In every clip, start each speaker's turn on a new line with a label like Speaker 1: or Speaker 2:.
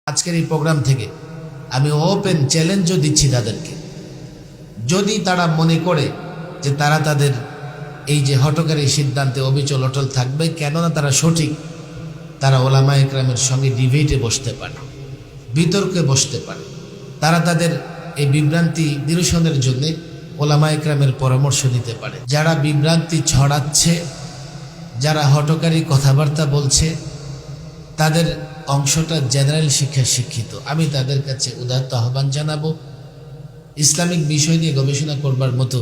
Speaker 1: আজকের এই প্রোগ্রাম থেকে আমি ওপেন চ্যালেঞ্জও দিচ্ছি তাদেরকে, যদি তারা মনে করে যে তারা তাদের এই যে হঠকারী সিদ্ধান্তে অবিচল অটল থাকবে, কেননা তারা সঠিক, তারা ওলামা একরামের সঙ্গে ডিবেটে বসতে পারে, বিতর্কে বসতে পারে। তারা তাদের এই বিভ্রান্তি নিরসনের জন্য ওলামা একরামের পরামর্শ নিতে পারে। যারা বিভ্রান্তি ছড়াচ্ছে, যারা হঠকারী কথাবার্তা বলছে, তাদের অংশটা জেনারেল শিক্ষায় শিক্ষিত। আমি তাদের কাছে উদাত্ত আহ্বান জানাবো, ইসলামিক বিষয় নিয়ে গবেষণা করবার মতো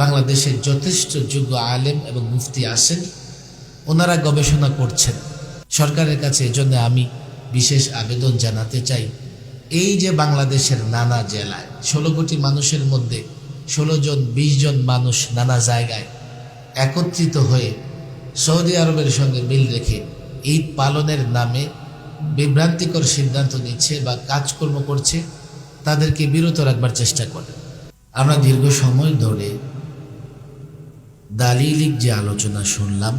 Speaker 1: বাংলাদেশে যথেষ্ট যোগ্য আলেম এবং মুফতি আছেন, ওনারা গবেষণা করছেন। সরকারের কাছে এজন্য আমি বিশেষ আবেদন জানাতে চাই, এই যে বাংলাদেশের নানা জেলায় 16 কোটি মানুষের মধ্যে 16 জন 20 জন মানুষ নানা জায়গায় একত্রিত হয়ে সৌদি আরবের সঙ্গে মিল রেখে ঈদ পালনের নামে বিভ্রান্তিকর সিদ্ধান্ত নিচ্ছে বা কাজকর্ম করছে, তাদেরকে বিরত রাখবার চেষ্টা করে। আমরা দীর্ঘ সময় ধরে দালিলিক যে আলোচনা শুনলাম,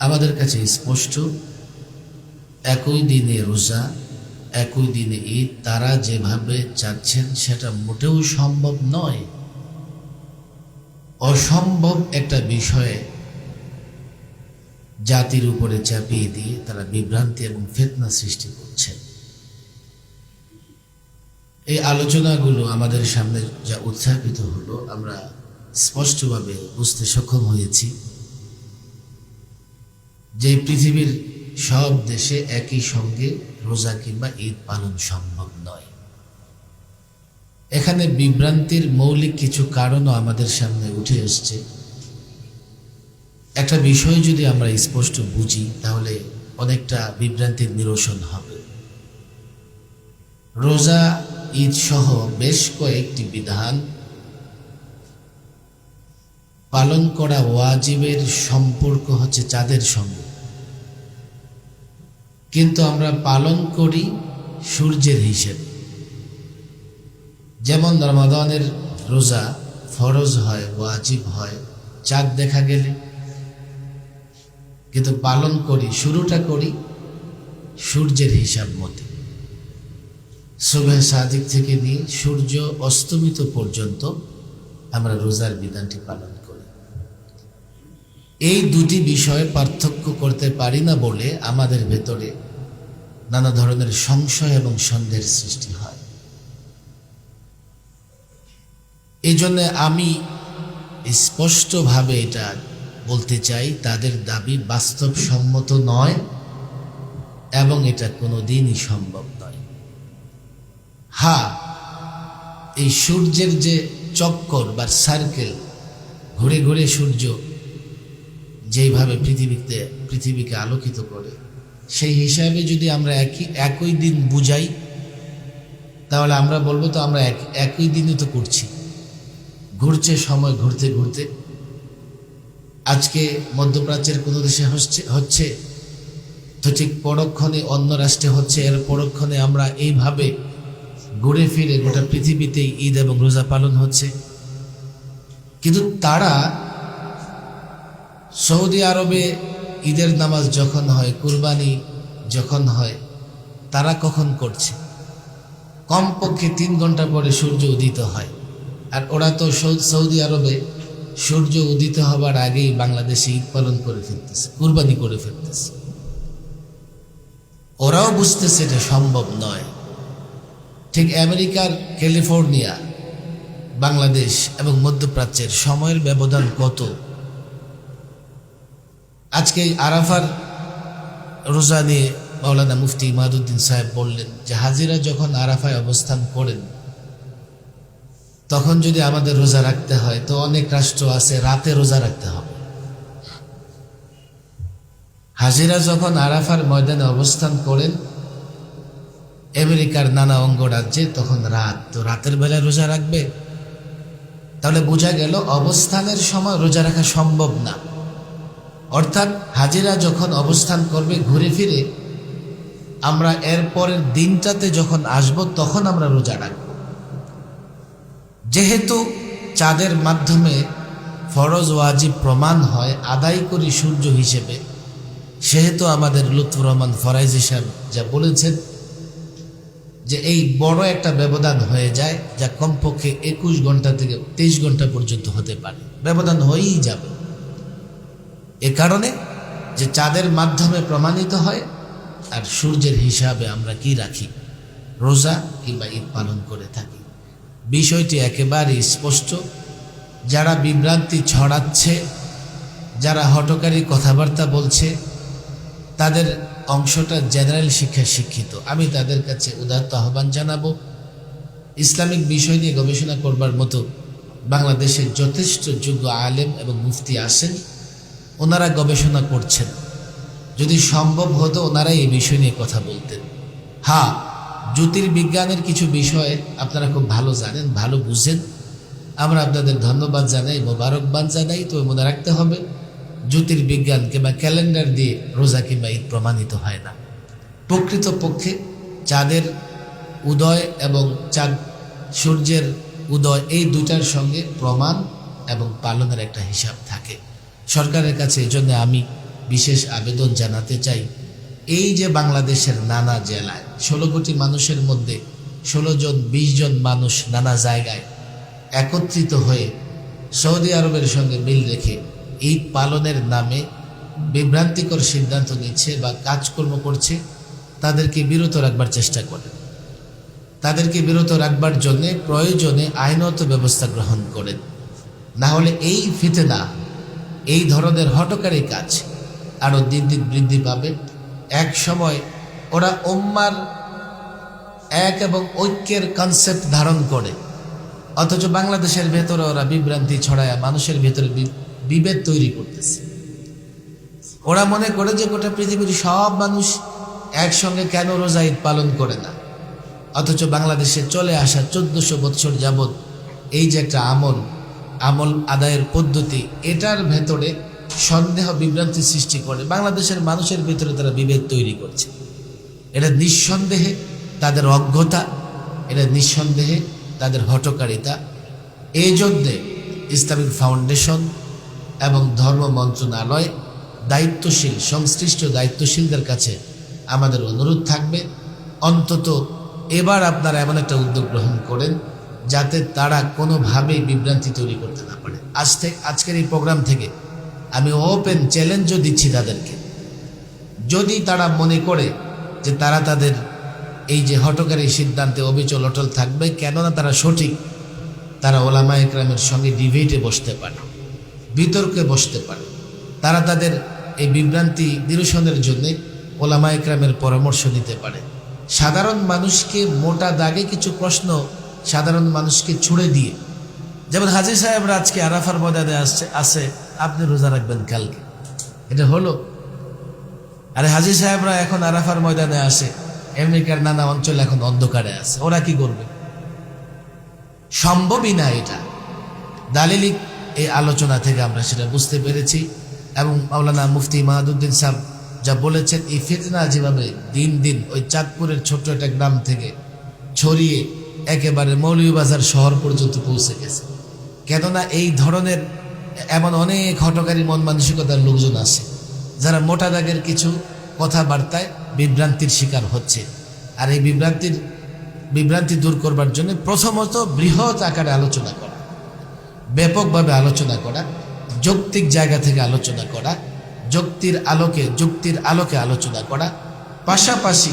Speaker 1: আমাদের কাছে স্পষ্ট একই দিনে রোজা, একই দিনে ঈদ তারা যেভাবে চাচ্ছেন সেটা মোটেও সম্ভব নয়। অসম্ভব একটা বিষয়ে জাতির উপরে চাপিয়ে দিয়ে তারা বিভ্রান্তি এবং ফিতনা সৃষ্টি করছে। এই আলোচনাগুলো আমাদের সামনে যা উত্থাপিত হলো, আমরা স্পষ্টভাবে বুঝতে সক্ষম হয়েছি যে পৃথিবীর সব দেশে একই সঙ্গে রোজা কিংবা ঈদ পালন সম্ভব নয়। এখানে বিভ্রান্তির মৌলিক কিছু কারণও আমাদের সামনে উঠে এসছে। একটা বিষয় যদি আমরা স্পষ্ট বুঝি, তাহলে অনেকটা বিভ্রান্তির নিরসন হবে। রোজা, ঈদ সহ বেশ কয়েকটি বিধান পালন করা ওয়াজিবের সম্পর্ক হচ্ছে চাঁদের সঙ্গে, কিন্তু আমরা পালন করি সূর্যের হিসেবে। যেমন রমাদানের রোজা ফরজ হয়, ওয়াজিব হয় চাঁদ দেখা গেলে, কিন্তু পালন করি, শুরুটা করি সূর্যের হিসাব মতে। সুবহ সাদিক থেকে নিয়ে সূর্য অস্তমিত পর্যন্ত আমরা রোজার বিধানটি পালন করি। এই দুটি বিষয়ে পার্থক্য করতে পারি না বলে আমাদের ভেতরে নানা ধরনের সংশয় এবং সন্দেহের সৃষ্টি হয়। এই জন্য আমি স্পষ্টভাবে এটা বলতে চাই, তাদের দাবি বাস্তবসম্মত নয় এবং এটা কোনোদিনই সম্ভব নয়। হ্যাঁ, এই সূর্যের যে চক্কর বা সার্কেল, ঘুরে ঘুরে সূর্য যেইভাবে পৃথিবীকে আলোকিত করে, সেই হিসাবে যদি আমরা একই দিন বুঝাই, তাহলে আমরা বলবো তো আমরা একই দিনই তো করছি। ঘুরছে সময়, ঘুরতে ঘুরতে আজকে মধ্যপ্রাচ্যের কোনো দেশে হচ্ছে তো ঠিক পরক্ষণে অন্য রাষ্ট্রে হচ্ছে, এর পরক্ষণে আমরা এইভাবে ঘুরে ফিরে গোটা পৃথিবীতেই ঈদ এবং রোজা পালন হচ্ছে। কিন্তু তারা সৌদি আরবে ঈদের নামাজ যখন হয়, কুরবানি যখন হয়, তারা কখন করছে? কমপক্ষে 3 ঘন্টা পরে সূর্য উদিত হয়। আর ওরা তো সৌদি আরবে সূর্য উদিত হবার আগেই বাংলাদেশে ঈদ পালন করে ফেলতেছে, কুরবানি করে ফেলতেছে। ওরাও বুঝতেছে এটা সম্ভব নয়। ঠিক আমেরিকার ক্যালিফোর্নিয়া, বাংলাদেশ এবং মধ্যপ্রাচ্যের সময়ের ব্যবধান কত? আজকে আরাফার রোজা নিয়ে মাওলানা মুফতি ইমাদউদ্দিন সাহেব বললেন যে হাজিরা যখন আরাফায় অবস্থান করেন, তখন যদি আমাদের রোজা রাখতে হয়, তো অনেক রাষ্ট্র আছে রাতে রোজা রাখতে হবে। হাজিরা যখন আরাফার ময়দানে অবস্থান করেন আমেরিকার নানা অঙ্গরাজ্যে, তখন রাত, তো রাতের বেলায় রোজা রাখবে? তাহলে বোঝা গেল অবস্থানের সময় রোজা রাখা সম্ভব না। অর্থাৎ হাজিরা যখন অবস্থান করবে ঘুরে ফিরে, আমরা এর পরের দিনটাতে যখন আসব তখন আমরা রোজা রাখব। যেহেতু চাঁদের মাধ্যমে ফরজ ওয়াজিব প্রমাণ হয়, আদায় করি সূর্য হিসেবে, সেহেতু আমাদের লুৎফুর রহমান ফরাইজি সাহেব যা বলেছেন যে এই বড় একটা ব্যবধান হয়ে যায়, যা কমপক্ষে 21 ঘন্টা থেকে 23 ঘন্টা পর্যন্ত হতে পারে, ব্যবধান হয়েই যাবে। এ কারণে যে চাঁদের মাধ্যমে প্রমাণিত হয়, আর সূর্যের হিসাবে আমরা কি রাখি, রোজা কিংবা ঈদ পালন করে থাকি। বিষয়টি একেবারেই স্পষ্ট। যারা বিভ্রান্তি ছড়াচ্ছে, যারা হঠকারী কথাবার্তা বলছে, তাদের অংশটা জেনারেল শিক্ষায় শিক্ষিত। আমি তাদের কাছে উদাত্ত আহ্বান জানাবো, ইসলামিক বিষয় নিয়ে গবেষণা করবার মতো বাংলাদেশের যথেষ্ট যোগ্য আলেম এবং মুফতি আছেন, ওনারা গবেষণা করছেন। যদি সম্ভব হতো ওনারা এই বিষয় নিয়ে কথা বলতেন। হ্যাঁ, জ্যোতির্বিজ্ঞানের কিছু বিষয় আপনারা খুব ভালো জানেন, ভালো বুঝেন, আমরা আপনাদের ধন্যবাদ জানাই, মোবারকবাদ জানাই। তবে মনে রাখতে হবে, জ্যোতির্বিজ্ঞান কিংবা ক্যালেন্ডার দিয়ে রোজা কিংবা ঈদ প্রমাণিত হয় না। প্রকৃতপক্ষে চাঁদের উদয় এবং চাঁদ সূর্যের উদয়, এই দুটার সঙ্গে প্রমাণ এবং পালনের একটা হিসাব থাকে। সরকারের কাছে এই জন্য আমি বিশেষ আবেদন জানাতে চাই, এই যে বাংলাদেশের নানা জেলায় 16 কোটি মানুষের মধ্যে 16 জন 20 জন মানুষ নানা জায়গায় একত্রিত হয়ে সৌদি আরবের সঙ্গে মিল রেখে ঈদ পালনের নামে বিভ্রান্তিকর সিদ্ধান্ত নিচ্ছে বা কাজকর্ম করছে, তাদেরকে বিরত রাখবার চেষ্টা করেন। তাদেরকে বিরত রাখবার জন্য প্রয়োজনে আইনত ব্যবস্থা গ্রহণ করেন। না হলে এই ফিতনা, এই ধরনের হঠকারী কাজ আরও দিন দিন বৃদ্ধি পাবে। এক সময় ওরা উম্মার এক এবং ঐক্যের কনসেপ্ট ধারণ করে, অথচ বাংলাদেশের ভেতরে ওরা বিভ্রান্তি ছড়ায় মানুষের ভেতরে বিভেদ তৈরি করতেছে। ওরা মনে করে যে গোটা পৃথিবীর সব মানুষ একসঙ্গে কেন রোজা ঈদ পালন করে না, অথচ বাংলাদেশে চলে আসা 1400 বৎসর যাবৎ এই যে একটা আমল আদায়ের পদ্ধতি, এটার ভেতরে সন্দেহ বিভ্রান্তি সৃষ্টি করে বাংলাদেশের মানুষের ভিতরে তারা বিভেদ তৈরি করছে। এটা নিঃসন্দেহে তাদের অজ্ঞতা, এটা নিঃসন্দেহে তাদের হঠকারিতা। এই জন্যে ইসলামিক ফাউন্ডেশন এবং ধর্ম মন্ত্রণালয় দায়িত্বশীল, সংশ্লিষ্ট দায়িত্বশীলদের কাছে আমাদের অনুরোধ থাকবে, অন্তত এবার আপনারা এমন একটা উদ্যোগ গ্রহণ করেন যাতে তারা কোনোভাবেই বিভ্রান্তি তৈরি করতে না পারে। আজকের এই প্রোগ্রাম থেকে আমি ওপেন চ্যালেঞ্জও দিচ্ছি তাদেরকে, যদি তারা মনে করে যে তারা তাদের এই যে হঠকারী সিদ্ধান্তে অবিচল অটল থাকবে, কেননা তারা সঠিক, তারা ওলামা একরামের সঙ্গে ডিবেটে বসতে পারে, বিতর্কে বসতে পারে। তারা তাদের এই বিভ্রান্তি নিরসনের জন্য ওলামা একরামের পরামর্শ নিতে পারে। সাধারণ মানুষকে মোটা দাগে কিছু প্রশ্ন সাধারণ মানুষকে ছুড়ে দিয়ে, যেমন হাজী সাহেবরা আজকে আরাফার ময়দানে আসে, আপনি রোজা রাখবেন কালকে, এটা হলো? আরে হাজী সাহেবরা এখন আরাফার ময়দানে আসে, আমেরিকার নানা অঞ্চল এখন অন্ধকারে আছে, ওরা কি করবে? সম্ভবই না এটা। দালিলিক এই আলোচনা থেকে আমরা সেটা বুঝতে পেরেছি। এবং মাওলানা মুফতি মাহাদুদ্দিন সাহেব যা বলেছেন, এই ফিতনা যেভাবে দিন দিন ওই চাঁদপুরের ছোট্ট একটা গ্রাম থেকে ছড়িয়ে একেবারে মৌলভীবাজার শহর পর্যন্ত পৌঁছে গেছে, কেননা এই ধরনের এমন অনেক হঠকারী মন মানসিকতার লোকজন আছে যারা মোটা দাগের কিছু কথাবার্তায় বিভ্রান্তির শিকার হচ্ছে। আর এই বিভ্রান্তি দূর করবার জন্য প্রথমত বৃহৎ আকারে আলোচনা করা, ব্যাপকভাবে আলোচনা করা, যৌক্তিক জায়গা থেকে আলোচনা করা, যুক্তির আলোকে আলোচনা করা, পাশাপাশি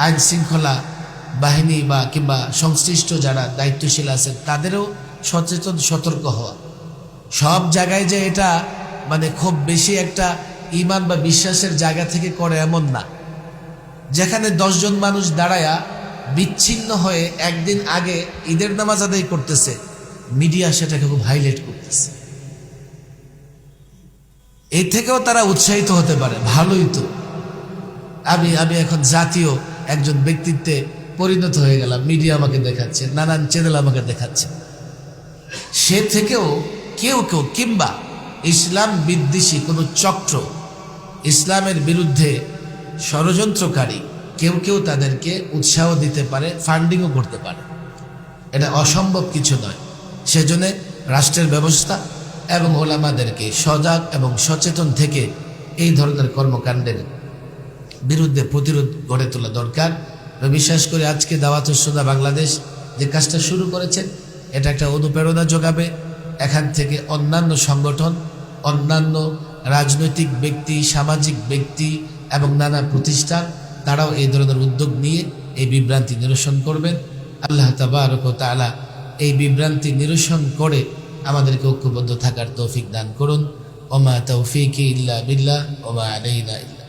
Speaker 1: আইন শৃঙ্খলা বাহিনী বা কিংবা সংশ্লিষ্ট যারা দায়িত্বশীল আছেন তাদেরও সচেতন সতর্ক হওয়া। সব জায়গায় যে এটা মানে খুব বেশি একটা ঈমান বা বিশ্বাসের জায়গা থেকে করে এমন না। যেখানে 10 জন মানুষ দাঁড়ায়া বিচ্ছিন্ন হয়ে একদিন আগে ঈদের নামাজ আদায় করতেছে, মিডিয়া সেটাকে খুব হাইলাইট করতেছে, এই থেকেও তারা উৎসাহিত হতে পারে, ভালোই তো। আমি এখন জাতীয় একজন ব্যক্তিত্বে পরিণত হয়ে গেলাম, মিডিয়া আমাকে দেখাচ্ছে, নানান চ্যানেল আমাকে দেখাচ্ছে। সে থেকেও কেউ কিংবা ইসলাম বিদ্বেষী কোনো চক্র, ইসলামের বিরুদ্ধে ষড়যন্ত্রকারী কেউ তাদেরকে উৎসাহ দিতে পারে, ফান্ডিংও করতে পারে। এটা অসম্ভব কিছু নয়। সেজন্য রাষ্ট্রের ব্যবস্থা এবং ওলামাদেরকে সজাগ এবং সচেতন থেকে এই ধরনের কর্মকাণ্ডের বিরুদ্ধে প্রতিরোধ গড়ে তোলা দরকার। বিশ্বাস করি আজকে দাওয়াতুস সুন্নাহ বাংলাদেশ যে কাজটা শুরু করেছেন এটা একটা অনুপ্রেরণা যোগাবে। এখান থেকে অন্যান্য সংগঠন, অন্যান্য রাজনৈতিক ব্যক্তি, সামাজিক ব্যক্তি এবং নানা প্রতিষ্ঠান তারাও এই ধরনের উদ্যোগ নিয়ে এই বিভ্রান্তি নিরসন করবেন। আল্লাহ তাবারক ওয়া তাআলা এই বিভ্রান্তি নিরসন করে আমাদেরকে ঐক্যবদ্ধ থাকার তৌফিক দান করুন। ওমা তৌফিকি ইল্লা বিল্লাহ ওমা আলাইনা ইল্লা